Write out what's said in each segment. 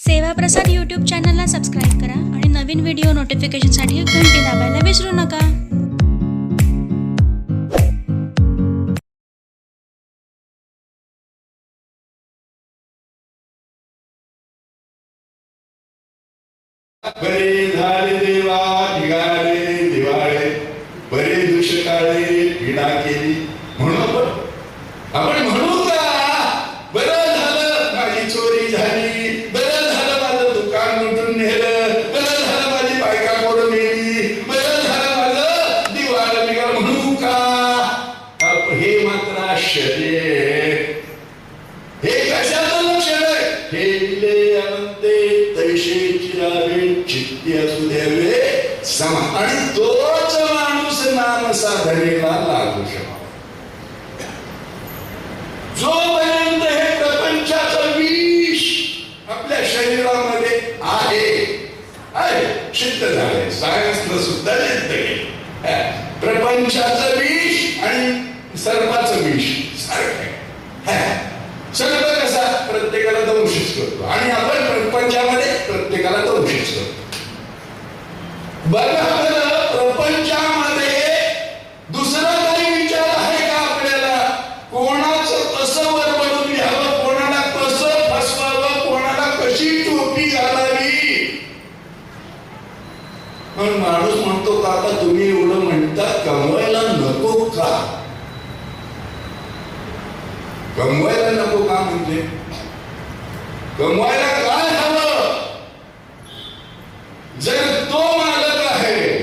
सेवा प्रसाद यूट्यूब चॅनलला सबस्क्राईब करा आणि नवीन व्हिडिओ नोटिफिकेशनसाठी घंटी दाबायला विसरू नका. बरे झाले देवा निघाले दिवाळे, बरे दुष्काळे पीडा केली म्हणून आपण म्हणू का बरं झालं माझी चोरी झाली, बरं झालं माझं दुकान लुटून नेलं, बरं झालं माझी बायका पोरं मेली, बरं झालं माझं दिवाळ निघालं म्हणू का? हे मात्र आश्चर्य, हे कशाचं लक्षण आहे? हे दिले अनंते तैशे चिरावे चित्ती असू द्यावे समा, आणि तोच माणूस नाम साधनेला लागू शकतो. जोपर्यंत हे प्रपंचाचं विष आपल्या शरीरामध्ये आहे सिद्ध झाले, सायन्सनं सुद्धा सिद्ध केलं. प्रपंचाचं विष आणि सर्पाचं विष सारखं आहे. सर्प कसा प्रत्येकाला दंशित करतो आणि आपण प्रपंचामध्ये प्रत्येकाला दंशित करतो. बघा बरं, प्रपंचामध्ये दुसरा काही विचार आहे का आपल्याला? कोणाचं कसं वरबडून घ्यावं, कोणाला कसं फसवावं, कोणाला कशी टोपी घालावी. पण माणूस म्हणतो का आता तुम्ही एवढं म्हणता कमवायला नको का? कमवायला नको का म्हणजे कमवायला काय हवं? जर तो मालक आहे,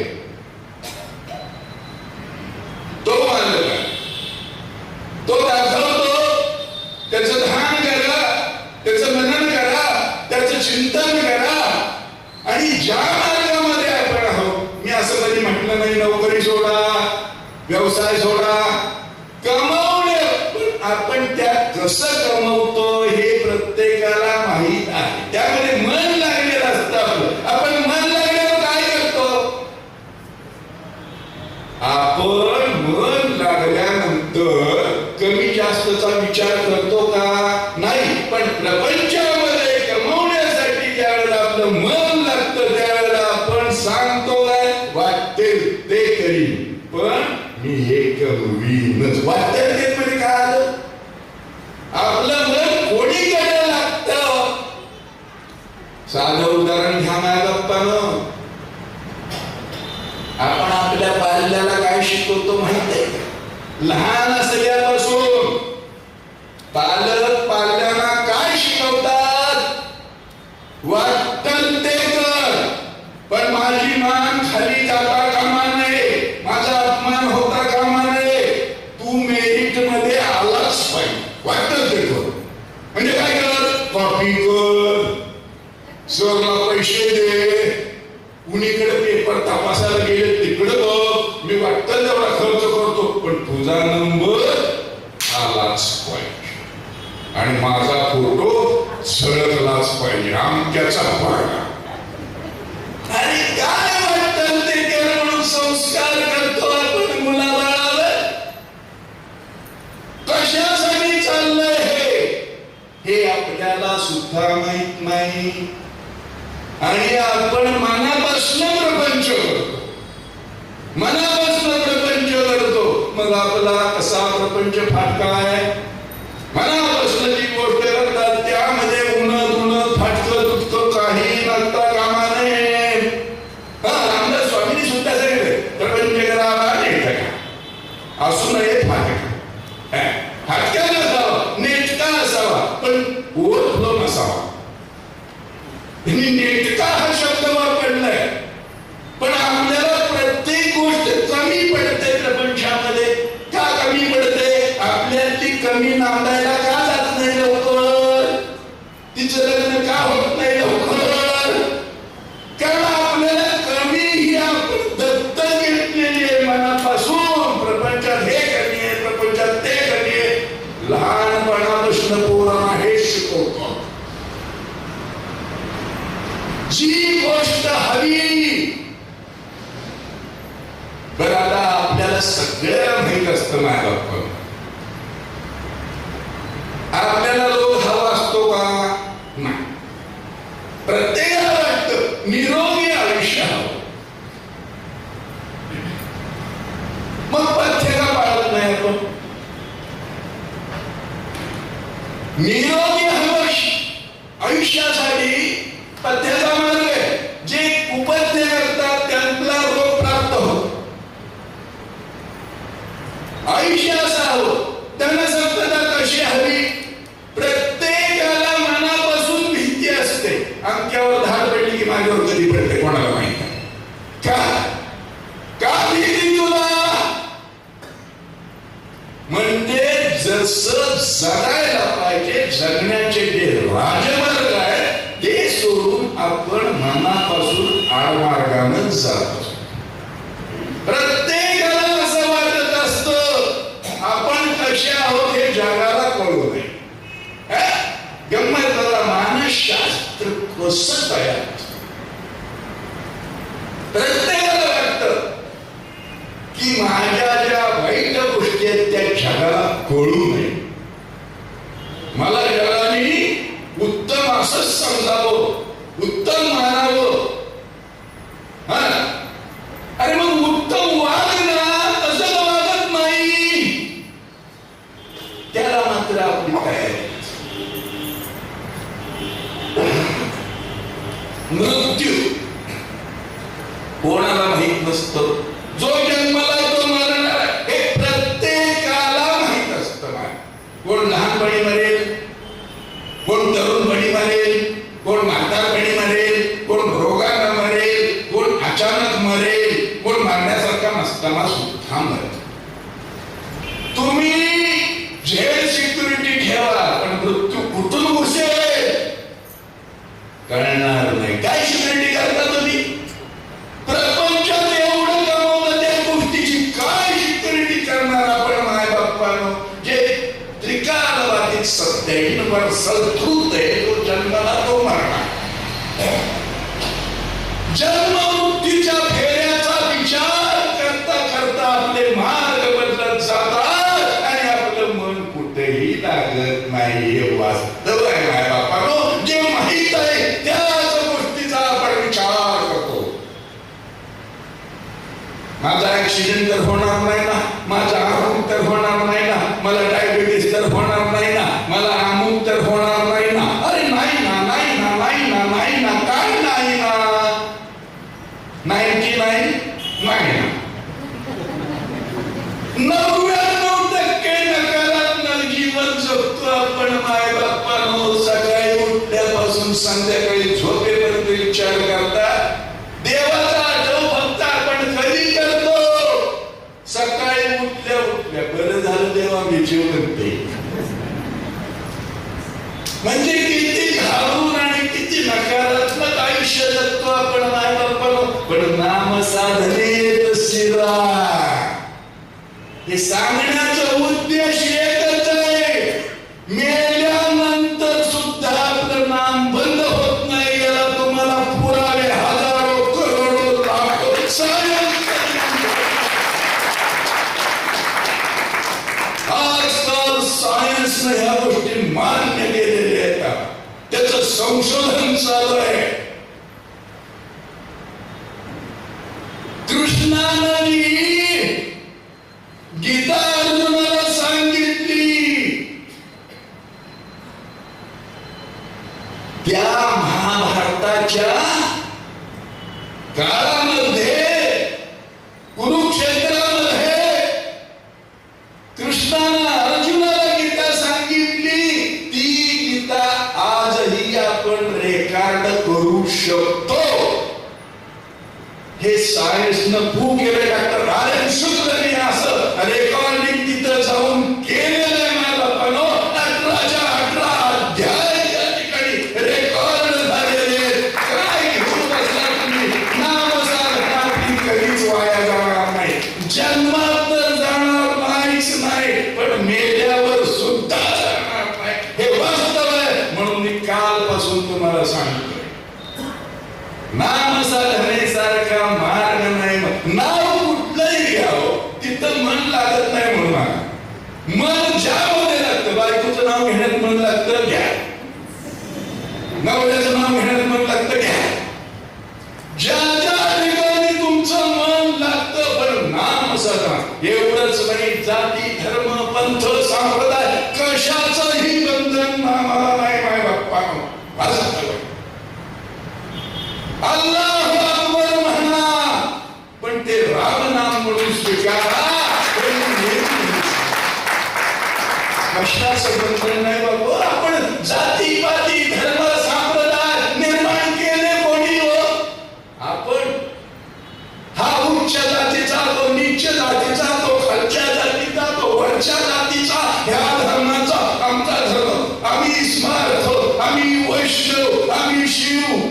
तो मालक आहे, तो दाखवतो, त्याचं ध्यान करा, त्याचं मनन करा, त्याचं चिंतन करा, आणि ज्या मार्गामध्ये आपण आहोत, मी असं कधी म्हटलं नाही नोकरी सोडा, व्यवसाय सोडा, कमवणे, आपण त्यात कसं कमवतो हे प्रत्येकाला माहित आहे. त्यामध्ये मन लागलेलं असतं आपलं. आपण मन लागल्यावर काय करतो? आपण मन लागल्यानंतर कमी जास्तचा विचार करतो का? नाही. पण प्रपंचामध्ये कमवण्यासाठी ज्या वेळेला आपलं मन लागतं त्यावेळेला आपण सांगतो काय? वाटेल ते करीन, पण मी हे कमवीनच. वाटेल ते म्हणजे काय आलं? आपलं मन कोणीकडे लागतं. साधं उदाहरण घ्या माझ्या बाप्पानं. आपण आपल्या पाल्याला काय शिकवतो माहितीये का? लहान असल्यापासून पालक पाल्यांना काय शिकवतात? वाटतं ते कर, पण माझी मान खाली जाता कामा नये, माझा अपमान होता कामा नये, तू मेरिट मध्ये आलाच पाहिजे. वाटतं ते कर म्हणजे काय कर? कॉपी कर, सरला पैसे दे, कुणीकडे पेपर तपासायला गेले तिकडे बघ, मी वाटतं तेवढा खर्च करतो, पण तुझा नंबर आलाच पाहिजे आणि माझा फोटो झळकलाच पाहिजे, आमच्याचा पाहिजे. आणि काय वाटतं ते कर म्हणून संस्कार करतो आपण मुलाबाळावर. कशासाठी चाललंय हे आपल्याला सुद्धा माहित नाही, आणि आपण मनापासून प्रपंच करतो, मनापासून प्रपंच करतो. मग आपला कसा प्रपंच फाटकाय? मनापासून जी गोष्ट करतात त्यामध्ये उन्ह फाटकं तुटकं काही लागता कामा नये. रामदास स्वामींनी सुद्धा सांगितले प्रपंच करावा नेटका असू नये फाटका. फाटका नसावा, नेटका असावा, पण ओव्हरफ्लो नसावा. नेटका हा शब्द वापरलाय, पण आपल्याला प्रत्येक गोष्ट कमी पडते प्रपंचामध्ये. का कमी पडते? आपल्यातली कमी नांदायला का जात नाही लवकर? तिचं लग्न का होत नाही लवकर? कारण आपल्याला कमी ही आपण दत्त घेतलेली आहे मनापासून. प्रपंचात हे कमी आहे, प्रपंचात ते कमी आहे. लहानपणापासून पोरांना हे शिकवतो. जी गोष्ट हवी, बरं आता आपल्याला सगळं माहित असतं माझ्या बाप्पा, आपल्याला लोक हवा असतो का? नाही. प्रत्येकाला वाटतं निरोगी आयुष्य हवं. मग पथ्य का पाळत नाही आपण? निरोगी हवं आयुष्यासाठी पथ्याचा मार्ग आहे. जे कुपथ्य करतात त्यांना रोग प्राप्त होतो. आयुष्य असं हवं, त्यांना सत्यता कशी हवी. प्रत्येकाला मनापासून भीती असते. अंक्यावर धार पडली की माझ्यावर कधी पडते कोणाला माहिती का भीती तुला? म्हणजे जसं जगायला पाहिजे, जगण्याचे जे राजमार्ग आहे ते सोडून आपण मनापासून आडमार्गानं जातो. प्रत्येकाला असं वाटत असतं आपण कसे आहोत हे जगाला कळू नये. गंमत बघा, मानसशास्त्र कसं तयार. प्रत्येकाला वाटतं की माझ्या ज्या वाईट गोष्टी आहेत त्या जगाला कळू नये. मला जगाने उत्तम असंच समजावं, उत्तम मानावं. अरे मग उत्तम वाग ना, तसं वागत नाही. त्याला मात्र आपली तयारी. मृत्यू कोणाला माहित नसतं. जो जन्माला तो मरणार हे प्रत्येकाला माहित असतं. कोण लहानपणी मरेल, कोण तरुणपणी मरेल, कोण म्हातारपणी मरेल, कोण रोगानं मरेल, कोण अचानक मरेल, कोण मारण्यासारखा नसताना सुद्धा मरेल. तुम्ही झेड सिक्युरिटी ठेवा, पण मृत्यू कुठून घुसेल कळणार नाही. काय सिक्युरिटी करता तुम्ही? प्रपंचात एवढं कमवलं, त्या गोष्टीची काय सिक्युरिटी करणार आपण? माय बाप्पानो, जे त्रिकालबाधित सत्य युनिव्हर्सल ट्रूथ आहे, तो जन्माला तो मरणार. जन्म मृत्यूच्या फेऱ्याचा विचार करता करता आपले मार्ग बदलत जातात आणि आपलं मन कुठेही लागत नाही. हे वास्तव आहे माय बाप्पानो. जे माहित आहे त्याच गोष्टीचा आपण विचार करतो. माझा ऍक्सिडेंट तर होणार नाही ना, माझा अमुक तर होणार नाही ना, मला डायबिटीस तर होणार नाही ना, मला अमुक तर होणार नाही ना. अरे नाही ना, नाही ना, नाही ना, नाही ना. काय नाही ना? 99 नाही ना. 99% नकारात्मक जीवन जगतो आपण माय बाप्पानो. सकाळी उठल्यापासून संध्याकाळी झोपेपर्यंत विचार करता. देवाचा आठव फक्त आपण कधी करतो? सकाळी उठल्या उठल्या बरं झालं देवा मी जेवते. म्हणजे किती घालून आणि किती नकारात्मक आयुष्य जगतो आपण माय बाप्पानो. पण नाम साधनेत शिरा हे सांगण्याचा उद्देश एकच आहे. मेल्यानंतर सुद्धा आपलं नाम बंद होत नाही. याला तुम्हाला पुरावे हजारो करोडो लाखो आजकाल सायन्सने ह्या गोष्टी मान्य केलेल्या आहेत. त्याचं संशोधन चालू आहे. कृष्णाने गीता अर्जुनाला सांगितली. त्या महाभारताच्या काळामध्ये कुरुक्षेत्रामध्ये कृष्णाने अर्जुनाला गीता सांगितली. ती गीता आजही आपण रेकॉर्ड करू शकतो. हे सायन्सनं प्रूव्ह केलं. डॉक्टर राजन शुक्लने असं रेकॉर्डिंग तिथं जाऊन केलेलं आहे. माझ्या बापानो 18 अध्याय त्या ठिकाणी रेकॉर्ड झालेले. काय घेऊन बसला तुम्ही? नामसाधना आपली कधीच वाया जाणार नाही. जन्मात तर जाणार नाहीच नाही, पण मेल्यावर सुद्धा जाणार नाही. हे वास्तव आहे. म्हणून मी कालपासून तुम्हाला सांगतोय, नामसाधनेसारखा मार्ग नाही. नाव कुठलंही घ्यावं, तिथं मन लागत नाही. म्हणून मन ज्यामध्ये लागतं, बायकोचं नाव घेण्यात मन लागतं घ्या, नवऱ्याचं नाव घेण्यात मन लागतं अल्लाहू अकबर म्हणा, पण ते राम नाम म्हणून स्वीकारा. कशाचं बंधन नाही बाबू. आपण जाती पाती धर्म संप्रदाय निर्माण केले कोणी हो? आपण हा उच्च जातीचा, तो नीच जातीचा, तो खालच्या जातीचा, तो वरच्या जातीचा, ह्या धर्माचा आमचा धर्म, आम्ही स्मार्थ, आम्ही वैष्णव, आम्ही शिव.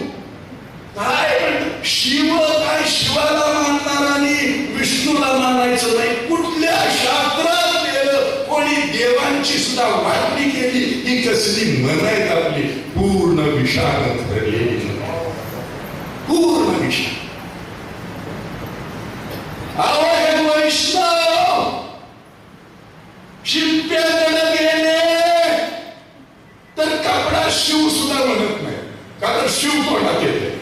काय पण शिव काय शिवाला मानणार आणि विष्णूला मानायचं नाही. कुठल्या शास्त्रात गेलं कोणी देवांची सुद्धा वाटणी केली ही कसली मन आहेत आपली. पूर्ण विशाल ठरलेली, पूर्ण विशाल. वैष्णव शिल्प्याकडे गेले तर कपडा शिव सुद्धा म्हणत नाही, का तर शिव तोंडात येते.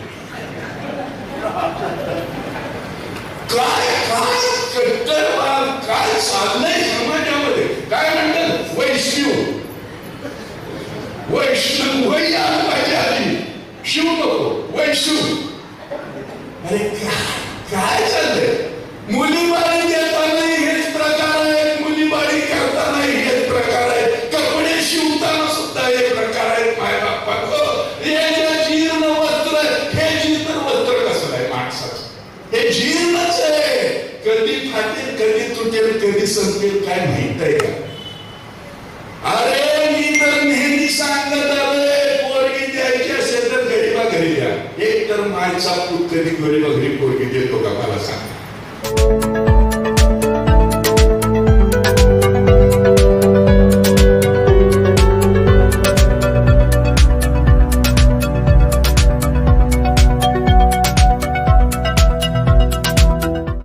काय काय कट्टरवाद काय चाललंय समाजामध्ये. काय म्हणतात वैष्णव, वैष्णव वै आलं पाहिजे आधी, शिव नको वैष्णव. अरे काय चाललंय. मुलीबाळी देतानाही हेच प्रकार आहेत, मुलीबाळी करतानाही हेच प्रकार आहेत, कपडे शिवताना सुद्धा हे प्रकार आहेत. माय बाप्पा हे जे जीर्ण वस्त्र हे जीर्ण वस्त्र कसं आहे माणसाचं. हे जीर्णच आहे. कधी फाटेल, कधी तुटेल, कधी संपेल काय माहित आहे का. अरे मी तर नेहमी सांगत आलोय, पोरगी द्यायची असेल तर गरीबा घरी द्या. एक तर मायचा पूत कधी गरीबा घरी पोरगी देतो का मला सांग.